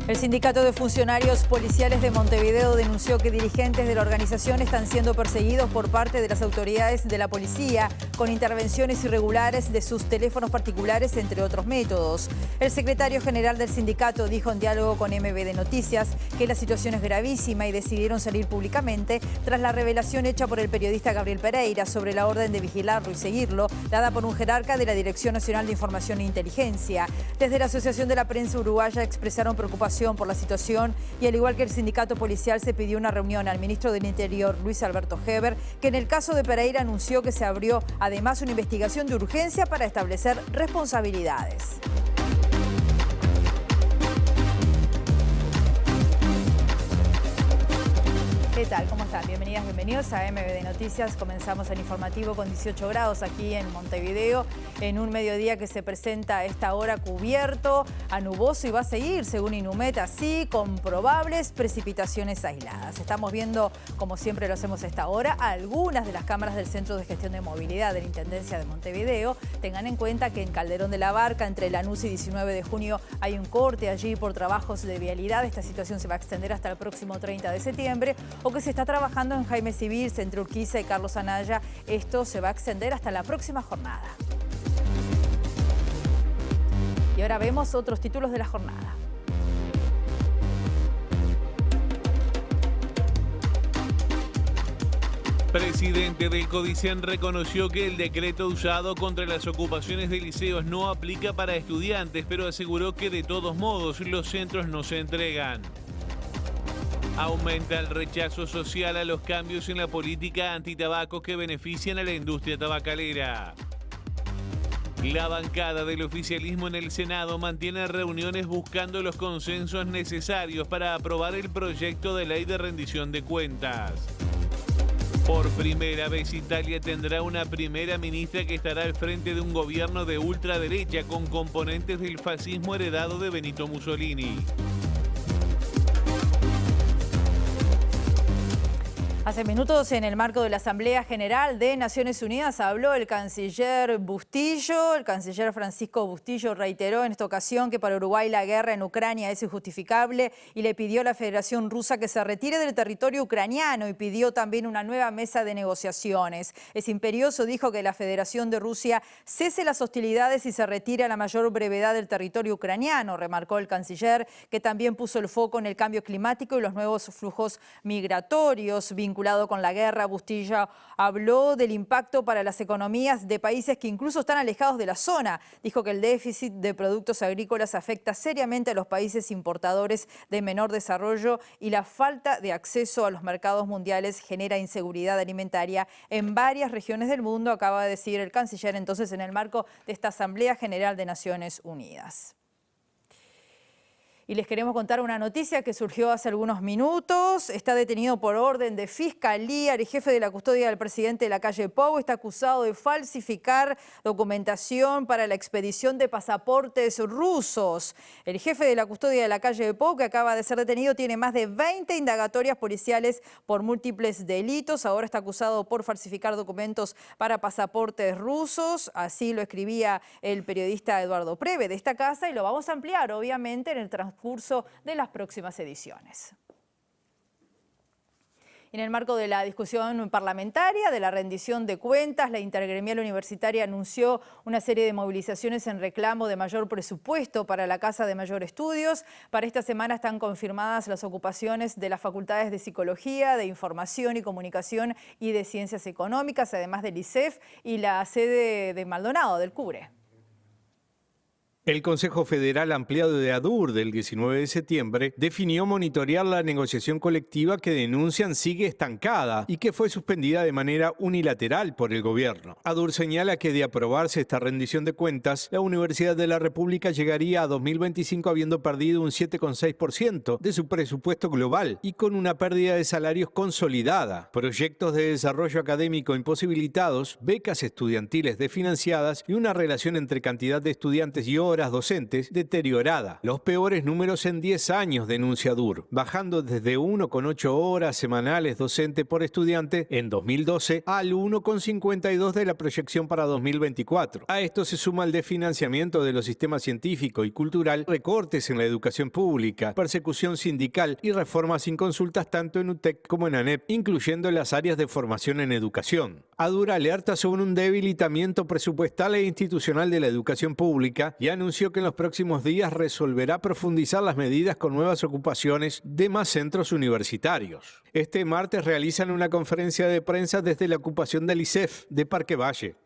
El Sindicato de Funcionarios Policiales de Montevideo denunció que dirigentes de la organización están siendo perseguidos por parte de las autoridades de la policía con intervenciones irregulares de sus teléfonos particulares, entre otros métodos. El secretario general del sindicato dijo en diálogo con MBD Noticias que la situación es gravísima y decidieron salir públicamente tras la revelación hecha por el periodista Gabriel Pereira sobre la orden de vigilarlo y seguirlo, dada por un jerarca de la Dirección Nacional de Información e Inteligencia. Desde la Asociación de la Prensa Uruguaya expresaron preocupación por la situación y, al igual que el sindicato policial, se pidió una reunión al ministro del Interior, Luis Alberto Heber, que en el caso de Pereira anunció que se abrió además una investigación de urgencia para establecer responsabilidades. ¿Qué tal? ¿Cómo están? Bienvenidas, bienvenidos a MBD Noticias. Comenzamos el informativo con 18 grados aquí en Montevideo, en un mediodía que se presenta a esta hora cubierto, a nuboso y va a seguir, según Inumet, así, con probables precipitaciones aisladas. Estamos viendo, como siempre lo hacemos a esta hora, algunas de las cámaras del Centro de Gestión de Movilidad de la Intendencia de Montevideo. Tengan en cuenta que en Calderón de la Barca, entre Lanús y 19 de junio, hay un corte allí por trabajos de vialidad. Esta situación se va a extender hasta el próximo 30 de septiembre. O que se está trabajando en Jaime Civil, entre Urquiza y Carlos Anaya. Esto se va a extender hasta la próxima jornada. Y ahora vemos otros títulos de la jornada. Presidente del Codicen reconoció que el decreto usado contra las ocupaciones de liceos no aplica para estudiantes, pero aseguró que de todos modos los centros no se entregan. Aumenta el rechazo social a los cambios en la política antitabaco que benefician a la industria tabacalera. La bancada del oficialismo en el Senado mantiene reuniones buscando los consensos necesarios para aprobar el proyecto de ley de rendición de cuentas. Por primera vez, Italia tendrá una primera ministra que estará al frente de un gobierno de ultraderecha con componentes del fascismo heredado de Benito Mussolini. Hace minutos, en el marco de la Asamblea General de Naciones Unidas, habló el canciller Bustillo. El canciller Francisco Bustillo reiteró en esta ocasión que para Uruguay la guerra en Ucrania es injustificable y le pidió a la Federación Rusa que se retire del territorio ucraniano y pidió también una nueva mesa de negociaciones. Es imperioso, dijo, que la Federación de Rusia cese las hostilidades y se retire a la mayor brevedad del territorio ucraniano, remarcó el canciller, que también puso el foco en el cambio climático y los nuevos flujos migratorios vinculados con la guerra. Bustillo habló del impacto para las economías de países que incluso están alejados de la zona. Dijo que el déficit de productos agrícolas afecta seriamente a los países importadores de menor desarrollo y la falta de acceso a los mercados mundiales genera inseguridad alimentaria en varias regiones del mundo, acaba de decir el canciller entonces en el marco de esta Asamblea General de Naciones Unidas. Y les queremos contar una noticia que surgió hace algunos minutos. Está detenido por orden de fiscalía el jefe de la custodia del presidente de la calle Pou. Está acusado de falsificar documentación para la expedición de pasaportes rusos. El jefe de la custodia de la calle Pou, que acaba de ser detenido, tiene más de 20 indagatorias policiales por múltiples delitos. Ahora está acusado por falsificar documentos para pasaportes rusos. Así lo escribía el periodista Eduardo Preve de esta casa y lo vamos a ampliar, obviamente, en el transcurso de las próximas ediciones. En el marco de la discusión parlamentaria de la rendición de cuentas, la Intergremial Universitaria anunció una serie de movilizaciones en reclamo de mayor presupuesto para la Casa de Mayor Estudios. Para esta semana están confirmadas las ocupaciones de las facultades de Psicología, de Información y Comunicación y de Ciencias Económicas, además del ISEF y la sede de Maldonado, del CUBRE. El Consejo Federal Ampliado de ADUR del 19 de septiembre definió monitorear la negociación colectiva que denuncian sigue estancada y que fue suspendida de manera unilateral por el gobierno. ADUR señala que de aprobarse esta rendición de cuentas, la Universidad de la República llegaría a 2025 habiendo perdido un 7,6% de su presupuesto global y con una pérdida de salarios consolidada, proyectos de desarrollo académico imposibilitados, becas estudiantiles desfinanciadas y una relación entre cantidad de estudiantes y horas horas docentes deteriorada. Los peores números en 10 años, denuncia ADUR, bajando desde 1,8 horas semanales docente por estudiante en 2012 al 1,52 de la proyección para 2024. A esto se suma el desfinanciamiento de los sistemas científico y cultural, recortes en la educación pública, persecución sindical y reformas sin consultas tanto en UTEC como en ANEP, incluyendo las áreas de formación en educación. ADUR alerta sobre un debilitamiento presupuestal e institucional de la educación pública y anunció que en los próximos días resolverá profundizar las medidas con nuevas ocupaciones de más centros universitarios. Este martes realizan una conferencia de prensa desde la ocupación del ISEF de Parque Valle.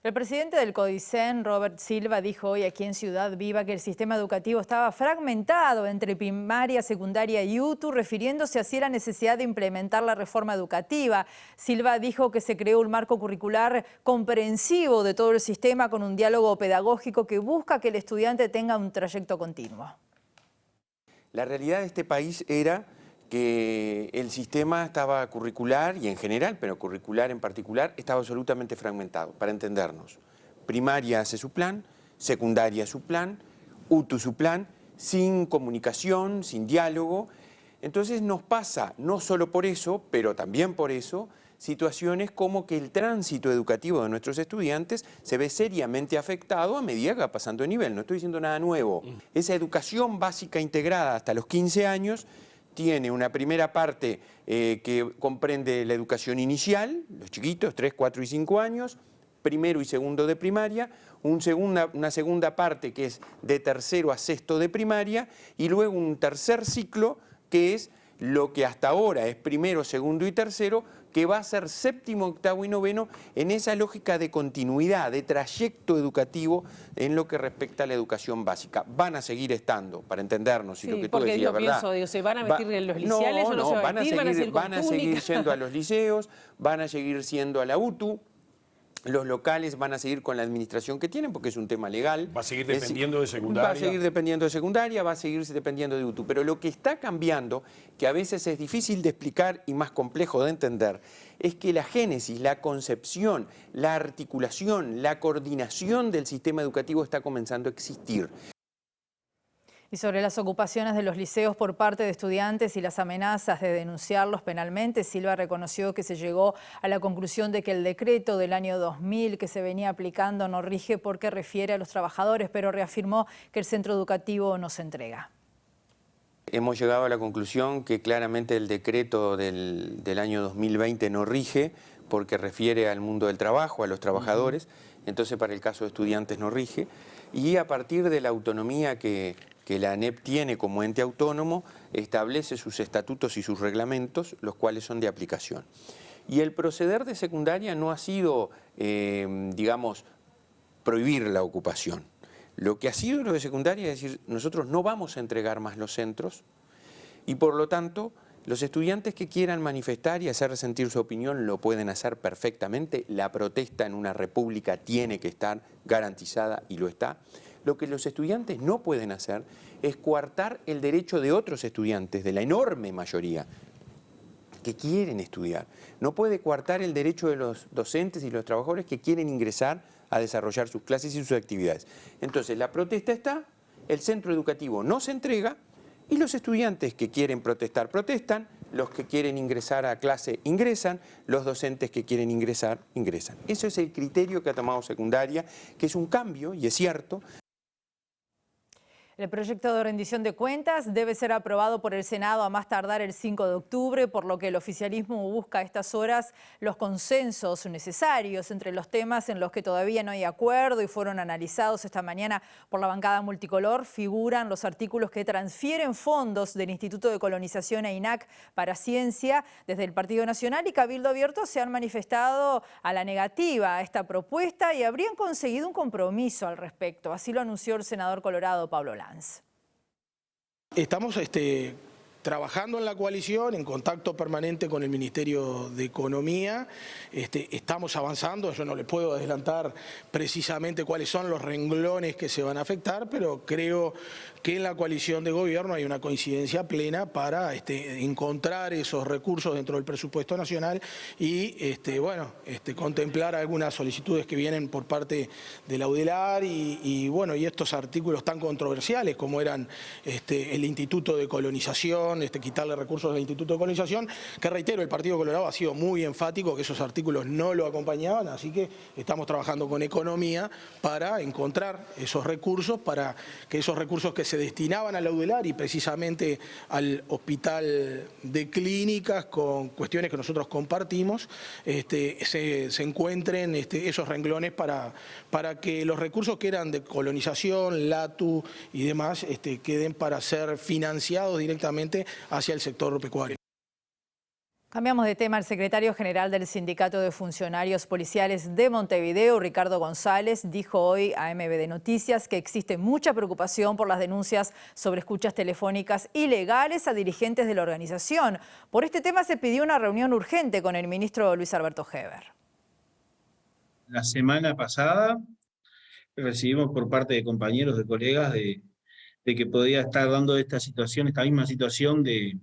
El presidente del CODICEN, Robert Silva, dijo hoy aquí en Ciudad Viva que el sistema educativo estaba fragmentado entre primaria, secundaria y UTU, refiriéndose así a la necesidad de implementar la reforma educativa. Silva dijo que se creó un marco curricular comprensivo de todo el sistema con un diálogo pedagógico que busca que el estudiante tenga un trayecto continuo. La realidad de este país era que el sistema estaba curricular y en general, pero curricular en particular, estaba absolutamente fragmentado, para entendernos. Primaria hace su plan, secundaria su plan, UTU su plan, sin comunicación, sin diálogo. Entonces nos pasa, no solo por eso, pero también por eso, situaciones como que el tránsito educativo de nuestros estudiantes se ve seriamente afectado a medida que va pasando de nivel. No estoy diciendo nada nuevo. Esa educación básica integrada hasta los 15 años tiene una primera parte que comprende la educación inicial, los chiquitos, 3, 4 y 5 años, primero y segundo de primaria, una segunda parte que es de tercero a sexto de primaria y luego un tercer ciclo que es lo que hasta ahora es primero, segundo y tercero, que va a ser séptimo, octavo y noveno en esa lógica de continuidad, de trayecto educativo en lo que respecta a la educación básica. Van a seguir estando, para entendernos, si sí, lo que tú decías, ¿verdad? Pienso, digo, ¿se van a meter en los liceales o no se van a meter? Van a seguir yendo a los liceos, van a seguir siendo a la UTU. Los locales van a seguir con la administración que tienen porque es un tema legal. Va a seguir dependiendo de secundaria. Va a seguir dependiendo de secundaria, va a seguir dependiendo de UTU. Pero lo que está cambiando, que a veces es difícil de explicar y más complejo de entender, es que la génesis, la concepción, la articulación, la coordinación del sistema educativo está comenzando a existir. Y sobre las ocupaciones de los liceos por parte de estudiantes y las amenazas de denunciarlos penalmente, Silva reconoció que se llegó a la conclusión de que el decreto del año 2000 que se venía aplicando no rige porque refiere a los trabajadores, pero reafirmó que el centro educativo no se entrega. Hemos llegado a la conclusión que claramente el decreto del año 2020 no rige porque refiere al mundo del trabajo, a los trabajadores, entonces para el caso de estudiantes no rige, y a partir de la autonomía que la ANEP tiene como ente autónomo, establece sus estatutos y sus reglamentos, los cuales son de aplicación. Y el proceder de secundaria no ha sido, digamos, prohibir la ocupación. Lo que ha sido lo de secundaria es decir, nosotros no vamos a entregar más los centros y por lo tanto los estudiantes que quieran manifestar y hacer sentir su opinión lo pueden hacer perfectamente. La protesta en una república tiene que estar garantizada y lo está. Lo que los estudiantes no pueden hacer es coartar el derecho de otros estudiantes, de la enorme mayoría, que quieren estudiar. No puede coartar el derecho de los docentes y los trabajadores que quieren ingresar a desarrollar sus clases y sus actividades. Entonces, la protesta está, el centro educativo no se entrega y los estudiantes que quieren protestar, protestan, los que quieren ingresar a clase ingresan, los docentes que quieren ingresar, ingresan. Eso es el criterio que ha tomado secundaria, que es un cambio, y es cierto. El proyecto de rendición de cuentas debe ser aprobado por el Senado a más tardar el 5 de octubre, por lo que el oficialismo busca a estas horas los consensos necesarios entre los temas en los que todavía no hay acuerdo y fueron analizados esta mañana por la bancada multicolor. Figuran los artículos que transfieren fondos del Instituto de Colonización e INAC para ciencia. Desde el Partido Nacional y Cabildo Abierto se han manifestado a la negativa a esta propuesta y habrían conseguido un compromiso al respecto. Así lo anunció el senador colorado Pablo Lanz. Estamos trabajando en la coalición, en contacto permanente con el Ministerio de Economía, estamos avanzando. Yo no les puedo adelantar precisamente cuáles son los renglones que se van a afectar, pero creo que en la coalición de gobierno hay una coincidencia plena para encontrar esos recursos dentro del presupuesto nacional y contemplar algunas solicitudes que vienen por parte de la UDELAR y estos artículos tan controversiales como eran el Instituto de Colonización, quitarle recursos al Instituto de Colonización, que reitero, el Partido Colorado ha sido muy enfático que esos artículos no lo acompañaban, así que estamos trabajando con Economía para encontrar esos recursos, para que esos recursos que se destinaban a la UDELAR y precisamente al Hospital de Clínicas, con cuestiones que nosotros compartimos, se encuentren esos renglones para que los recursos que eran de colonización, LATU y demás queden para ser financiados directamente hacia el sector pecuario. Cambiamos de tema. El secretario general del Sindicato de Funcionarios Policiales de Montevideo, Ricardo González, dijo hoy a MBD Noticias que existe mucha preocupación por las denuncias sobre escuchas telefónicas ilegales a dirigentes de la organización. Por este tema se pidió una reunión urgente con el ministro Luis Alberto Heber. La semana pasada recibimos por parte de compañeros, de colegas, de que podía estar dando esta misma situación de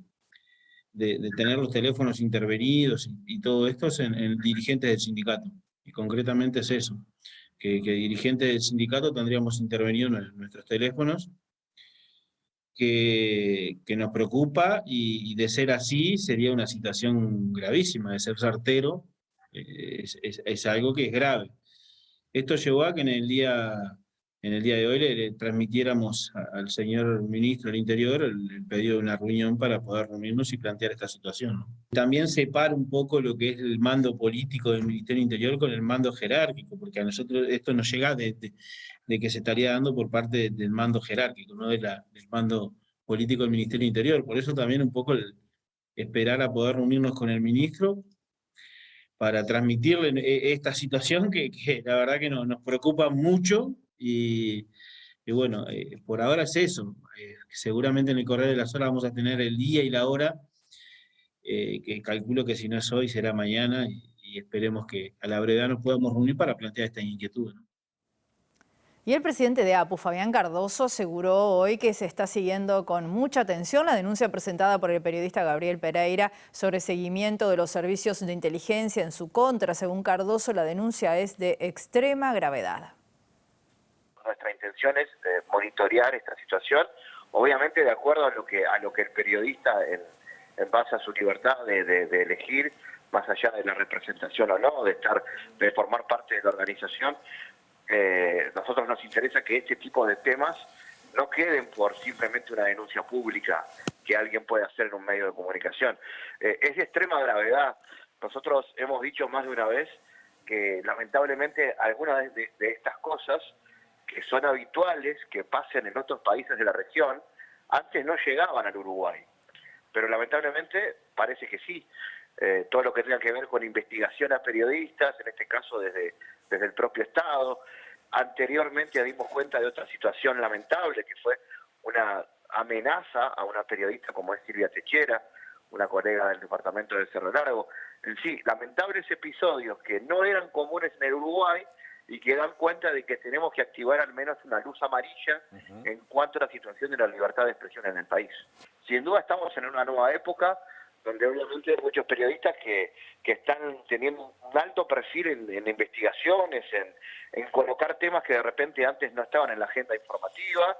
tener los teléfonos intervenidos y todo esto en dirigentes del sindicato. Y concretamente es eso, que dirigentes del sindicato tendríamos intervenido en nuestros teléfonos, que nos preocupa y de ser así sería una situación gravísima, de ser certero, es algo que es grave. Esto llevó a que en el día de hoy le transmitiéramos al señor ministro del Interior el pedido de una reunión para poder reunirnos y plantear esta situación, ¿no? También separa un poco lo que es el mando político del Ministerio del Interior con el mando jerárquico, porque a nosotros esto nos llega de que se estaría dando por parte del mando jerárquico, no del mando político del Ministerio del Interior. Por eso también un poco esperar a poder reunirnos con el ministro para transmitirle esta situación que la verdad que nos preocupa mucho. Y bueno, por ahora es eso. Seguramente en el correr de las horas vamos a tener el día y la hora, que calculo que si no es hoy será mañana, y esperemos que a la brevedad nos podamos reunir para plantear esta inquietud, ¿no? Y el presidente de APU, Fabián Cardoso, aseguró hoy que se está siguiendo con mucha atención la denuncia presentada por el periodista Gabriel Pereira sobre seguimiento de los servicios de inteligencia en su contra. Según Cardoso, la denuncia es de extrema gravedad. Nuestra intención es monitorear esta situación, obviamente de acuerdo a lo que el periodista, en base a su libertad de elegir, más allá de la representación o no, de formar parte de la organización. Nosotros nos interesa que este tipo de temas no queden por simplemente una denuncia pública que alguien puede hacer en un medio de comunicación. Es de extrema gravedad. Nosotros hemos dicho más de una vez que lamentablemente algunas de estas cosas que son habituales, que pasen en otros países de la región, antes no llegaban al Uruguay. Pero lamentablemente parece que sí. Todo lo que tenga que ver con investigación a periodistas, en este caso desde el propio Estado. Anteriormente dimos cuenta de otra situación lamentable, que fue una amenaza a una periodista como es Silvia Techera, una colega del departamento de Cerro Largo. En sí, lamentables episodios que no eran comunes en el Uruguay y que dan cuenta de que tenemos que activar al menos una luz amarilla en cuanto a la situación de la libertad de expresión en el país. Sin duda estamos en una nueva época donde obviamente hay muchos periodistas que están teniendo un alto perfil en investigaciones, en colocar temas que de repente antes no estaban en la agenda informativa.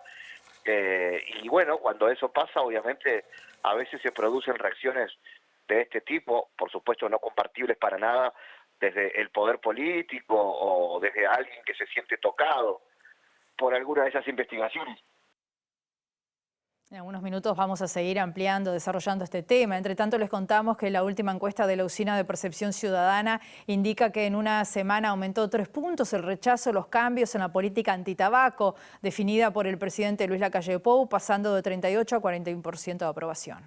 Y bueno, cuando eso pasa, obviamente a veces se producen reacciones de este tipo, por supuesto no compartibles para nada desde el poder político o desde alguien que se siente tocado por alguna de esas investigaciones. En algunos minutos vamos a seguir ampliando, desarrollando este tema. Entre tanto, les contamos que la última encuesta de la Usina de Percepción Ciudadana indica que en una semana aumentó 3 puntos el rechazo a los cambios en la política antitabaco, definida por el presidente Luis Lacalle Pou, pasando de 38 a 41% de aprobación.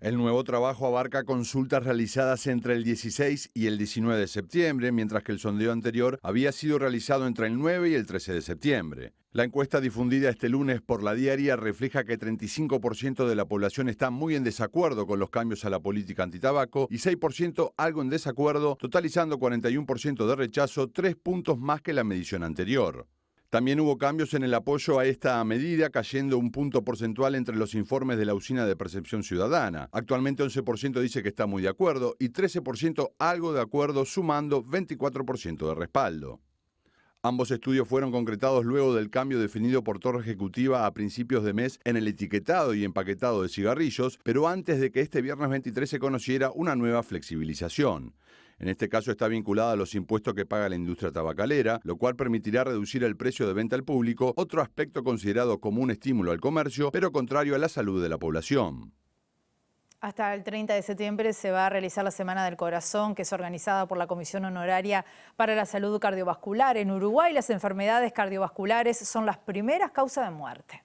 El nuevo trabajo abarca consultas realizadas entre el 16 y el 19 de septiembre, mientras que el sondeo anterior había sido realizado entre el 9 y el 13 de septiembre. La encuesta difundida este lunes por La Diaria refleja que 35% de la población está muy en desacuerdo con los cambios a la política antitabaco y 6% algo en desacuerdo, totalizando 41% de rechazo, 3 puntos más que la medición anterior. También hubo cambios en el apoyo a esta medida, cayendo un punto porcentual entre los informes de la Usina de Percepción Ciudadana. Actualmente 11% dice que está muy de acuerdo y 13% algo de acuerdo, sumando 24% de respaldo. Ambos estudios fueron concretados luego del cambio definido por Torre Ejecutiva a principios de mes en el etiquetado y empaquetado de cigarrillos, pero antes de que este viernes 23 se conociera una nueva flexibilización. En este caso está vinculada a los impuestos que paga la industria tabacalera, lo cual permitirá reducir el precio de venta al público, otro aspecto considerado como un estímulo al comercio, pero contrario a la salud de la población. Hasta el 30 de septiembre se va a realizar la Semana del Corazón, que es organizada por la Comisión Honoraria para la Salud Cardiovascular. En Uruguay, las enfermedades cardiovasculares son las primeras causas de muerte.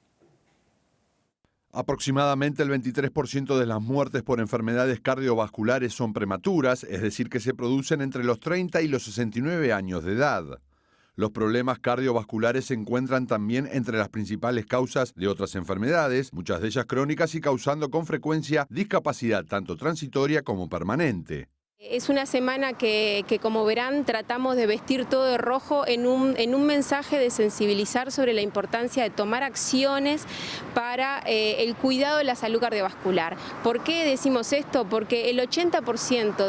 Aproximadamente el 23% de las muertes por enfermedades cardiovasculares son prematuras, es decir, que se producen entre los 30 y los 69 años de edad. Los problemas cardiovasculares se encuentran también entre las principales causas de otras enfermedades, muchas de ellas crónicas y causando con frecuencia discapacidad tanto transitoria como permanente. Es una semana que como verán, tratamos de vestir todo de rojo en un mensaje de sensibilizar sobre la importancia de tomar acciones para el cuidado de la salud cardiovascular. ¿Por qué decimos esto? Porque el 80%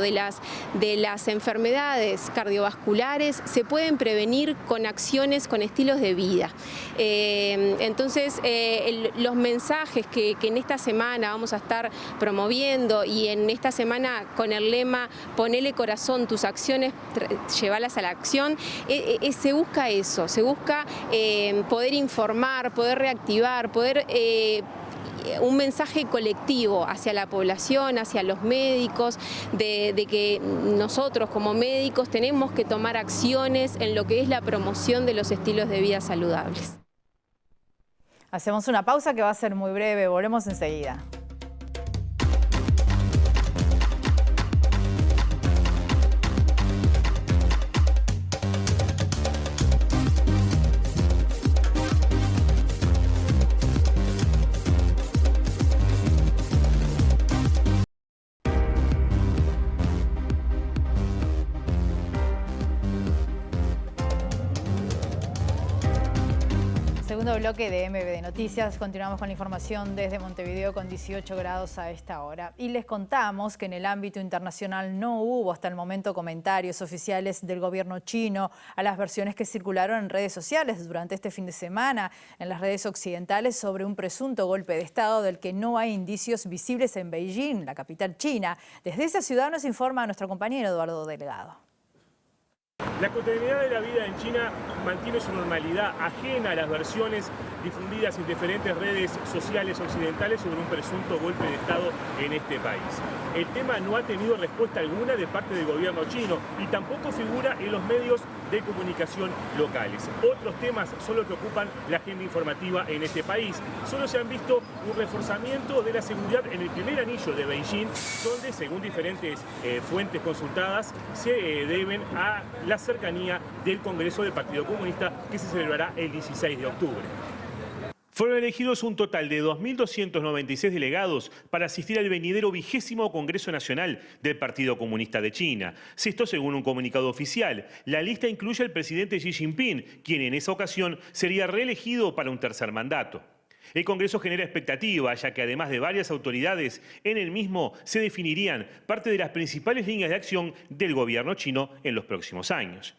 de las enfermedades cardiovasculares se pueden prevenir con acciones, con estilos de vida. Entonces, los mensajes que en esta semana vamos a estar promoviendo y en esta semana con el lema ponele corazón, tus acciones, llévalas a la acción. Se busca eso, se busca poder informar, poder reactivar, poder un mensaje colectivo hacia la población, hacia los médicos, de que nosotros como médicos tenemos que tomar acciones en lo que es la promoción de los estilos de vida saludables. Hacemos una pausa que va a ser muy breve, volvemos enseguida. Segundo bloque de MBD Noticias. Continuamos con la información desde Montevideo con 18 grados a esta hora. Y les contamos que en el ámbito internacional no hubo hasta el momento comentarios oficiales del gobierno chino a las versiones que circularon en redes sociales durante este fin de semana en las redes occidentales sobre un presunto golpe de Estado del que no hay indicios visibles en Beijing, la capital china. Desde esa ciudad nos informa nuestro compañero Eduardo Delgado. La cotidianidad de la vida en China mantiene su normalidad ajena a las versiones difundidas en diferentes redes sociales occidentales sobre un presunto golpe de Estado en este país. El tema no ha tenido respuesta alguna de parte del gobierno chino y tampoco figura en los medios de comunicación locales. Otros temas son los que ocupan la agenda informativa en este país. Solo se han visto un reforzamiento de la seguridad en el primer anillo de Beijing, donde, según diferentes fuentes consultadas, se deben a la cercanía del Congreso del Partido Comunista que se celebrará el 16 de octubre. Fueron elegidos un total de 2.296 delegados para asistir al venidero 20º Congreso Nacional del Partido Comunista de China. Esto según un comunicado oficial. La lista incluye al presidente Xi Jinping, quien en esa ocasión sería reelegido para un tercer mandato. El Congreso genera expectativa, ya que además de varias autoridades, en el mismo se definirían parte de las principales líneas de acción del gobierno chino en los próximos años.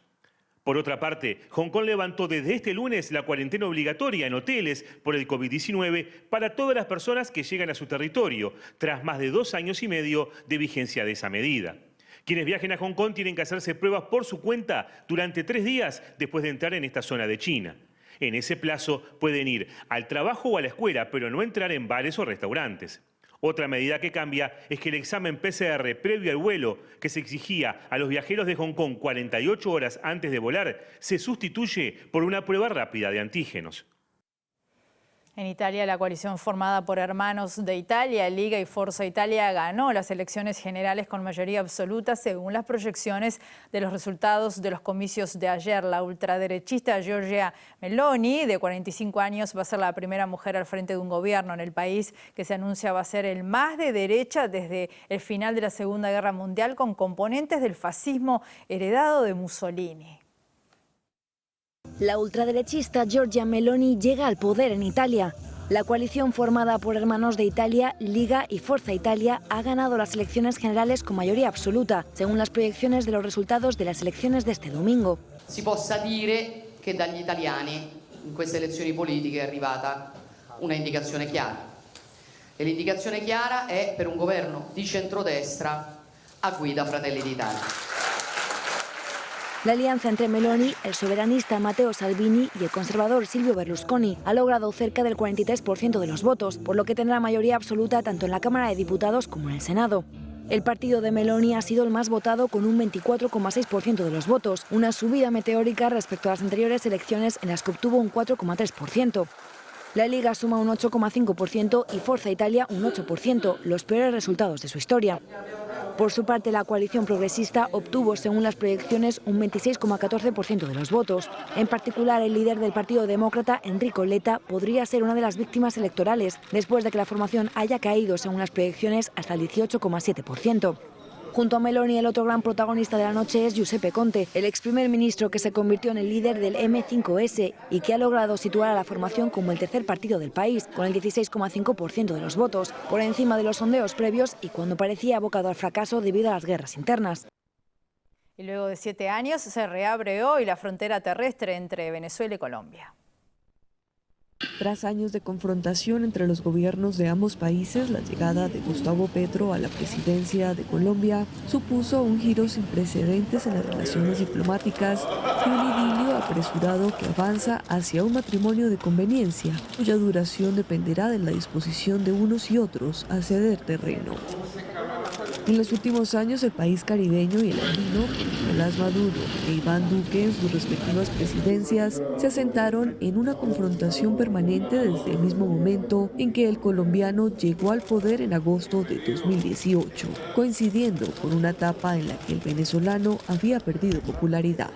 Por otra parte, Hong Kong levantó desde este lunes la cuarentena obligatoria en hoteles por el COVID-19 para todas las personas que llegan a su territorio, tras más de 2 años y medio de vigencia de esa medida. Quienes viajen a Hong Kong tienen que hacerse pruebas por su cuenta durante 3 días después de entrar en esta zona de China. En ese plazo pueden ir al trabajo o a la escuela, pero no entrar en bares o restaurantes. Otra medida que cambia es que el examen PCR previo al vuelo, que se exigía a los viajeros de Hong Kong 48 horas antes de volar, se sustituye por una prueba rápida de antígenos. En Italia, la coalición formada por Hermanos de Italia, Liga y Forza Italia ganó las elecciones generales con mayoría absoluta según las proyecciones de los resultados de los comicios de ayer. La ultraderechista Giorgia Meloni, de 45 años, va a ser la primera mujer al frente de un gobierno en el país que se anuncia va a ser el más de derecha desde el final de la Segunda Guerra Mundial, con componentes del fascismo heredado de Mussolini. La ultraderechista Giorgia Meloni llega al poder en Italia. La coalición formada por Hermanos de Italia, Liga y Forza Italia ha ganado las elecciones generales con mayoría absoluta, según las proyecciones de los resultados de las elecciones de este domingo. Si possa dire che dagli italiani in queste elezioni politiche è arrivata una indicazione chiara. E l'indicazione chiara è per un governo di centrodestra a guida Fratelli d'Italia. La alianza entre Meloni, el soberanista Matteo Salvini y el conservador Silvio Berlusconi ha logrado cerca del 43% de los votos, por lo que tendrá mayoría absoluta tanto en la Cámara de Diputados como en el Senado. El partido de Meloni ha sido el más votado con un 24,6% de los votos, una subida meteórica respecto a las anteriores elecciones en las que obtuvo un 4,3%. La Liga suma un 8,5% y Forza Italia un 8%, los peores resultados de su historia. Por su parte, la coalición progresista obtuvo, según las proyecciones, un 26,14% de los votos. En particular, el líder del Partido Demócrata, Enrico Letta, podría ser una de las víctimas electorales, después de que la formación haya caído, según las proyecciones, hasta el 18,7%. Junto a Meloni, el otro gran protagonista de la noche es Giuseppe Conte, el ex primer ministro que se convirtió en el líder del M5S y que ha logrado situar a la formación como el tercer partido del país, con el 16,5% de los votos, por encima de los sondeos previos y cuando parecía abocado al fracaso debido a las guerras internas. Y luego de 7 años se reabre hoy la frontera terrestre entre Venezuela y Colombia. Tras años de confrontación entre los gobiernos de ambos países, la llegada de Gustavo Petro a la presidencia de Colombia supuso un giro sin precedentes en las relaciones diplomáticas y un idilio apresurado que avanza hacia un matrimonio de conveniencia, cuya duración dependerá de la disposición de unos y otros a ceder terreno. En los últimos años, el país caribeño y el andino, con Nicolás Maduro e Iván Duque en sus respectivas presidencias, se asentaron en una confrontación permanente desde el mismo momento en que el colombiano llegó al poder en agosto de 2018, coincidiendo con una etapa en la que el venezolano había perdido popularidad.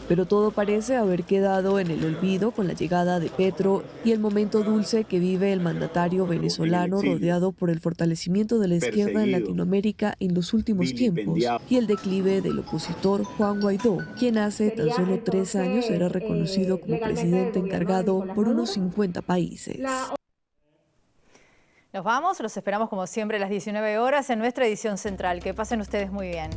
Pero todo parece haber quedado en el olvido con la llegada de Petro y el momento dulce que vive el mandatario venezolano rodeado por el fortalecimiento de la izquierda en Latinoamérica en los últimos tiempos y el declive del opositor Juan Guaidó, quien hace tan solo 3 años era reconocido como presidente encargado por unos 50 países. Nos vamos, los esperamos como siempre a las 19 horas en nuestra edición central. Que pasen ustedes muy bien.